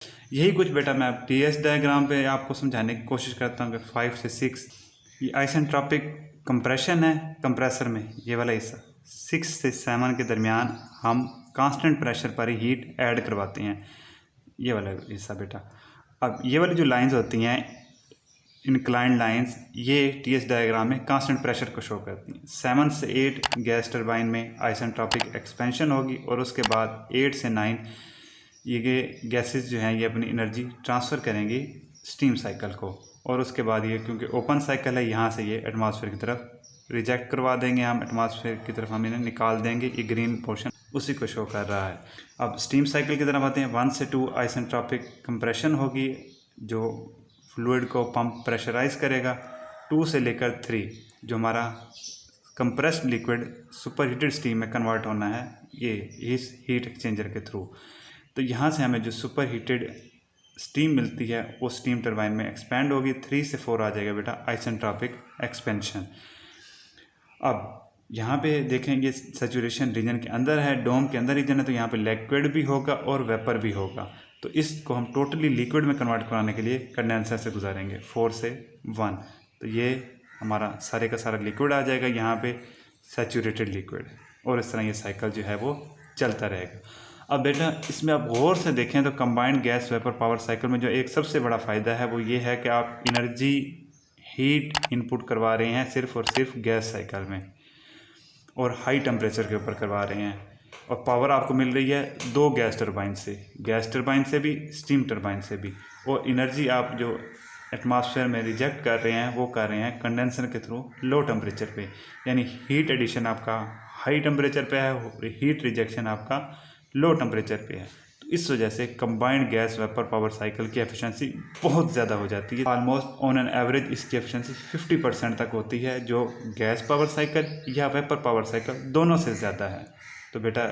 यही कुछ बेटा मैं टी एस डायग्राम पे आपको समझाने की कोशिश करता हूँ कि 5 से 6 ये आइसेंट्रोपिक कंप्रेशन है। कंप्रेसर में ये वाला हिस्सा 6 से 7 के दरमियान हम कांस्टेंट प्रेशर पर ही हीट ऐड करवाते हैं, ये वाला हिस्सा बेटा। अब ये वाली जो लाइंस होती हैं इंक्लाइंड लाइंस, ये टी एस डायग्राम में कांस्टेंट प्रेशर को शो करती हैं। 7 से 8 गैस टरबाइन में आइसेंट्रोपिक एक्सपेंशन होगी और उसके बाद 8 से 9 ये गैसेस जो हैं ये अपनी एनर्जी ट्रांसफ़र करेंगी स्टीम साइकिल को, और उसके बाद ये क्योंकि ओपन साइकिल है यहाँ से ये एटमॉस्फेयर की तरफ रिजेक्ट करवा देंगे, हम एटमॉस्फेयर की तरफ हम इन्हें निकाल देंगे। ये ग्रीन पोर्शन उसी को शो कर रहा है। अब स्टीम साइकिल की तरफ आते हैं। 1 से 2 आइसेंट्रोपिक कंप्रेशन होगी जो फ्लूइड को पंप प्रेशराइज करेगा। 2 से लेकर 3 जो हमारा compressed liquid super heated steam में कन्वर्ट होना है ये इस हीट एक्सचेंजर के थ्रू। तो यहाँ से हमें जो सुपर हीटेड स्टीम मिलती है वो स्टीम टरबाइन में एक्सपेंड होगी। 3 से 4 आ जाएगा बेटा आइसेंट्रोपिक एक्सपेंशन। अब यहाँ पे देखें ये सैचुरेशन रीजन के अंदर है, डोम के अंदर रीजन है, तो यहाँ पे लिक्विड भी होगा और वेपर भी होगा। तो इसको हम टोटली लिक्विड में कन्वर्ट कराने के लिए कंडेंसर से गुजारेंगे 4 से 1। तो ये हमारा सारे का सारा लिक्विड आ जाएगा यहाँ पे सैचुरेटेड लिक्विड, और इस तरह ये साइकिल जो है वो चलता रहेगा। अब बेटा इसमें आप गौर से देखें तो combined gas vapour power cycle में जो एक सबसे बड़ा फ़ायदा है वो ये है कि आप एनर्जी हीट इनपुट करवा रहे हैं सिर्फ़ और सिर्फ गैस साइकिल में, और हाई टेम्परेचर के ऊपर करवा रहे हैं, और पावर आपको मिल रही है 2 गैस टरबाइन से भी स्टीम टरबाइन से भी, और एनर्जी आप जो एटमॉस्फेयर में रिजेक्ट कर रहे हैं वो कर रहे हैं कंडेंसर के थ्रू लो टेम्परेचर पे। यानी हीट एडिशन आपका हाई टेम्परेचर पे है, हीट रिजेक्शन आपका लो टेम्परेचर पे है। तो इस वजह से combined gas vapour power cycle की एफिशिएंसी बहुत ज़्यादा हो जाती है। ऑलमोस्ट ऑन एन एवरेज इसकी एफिशिएंसी 50% तक होती है, जो गैस पावर साइकिल या वेपर पावर साइकिल दोनों से ज़्यादा है। तो बेटा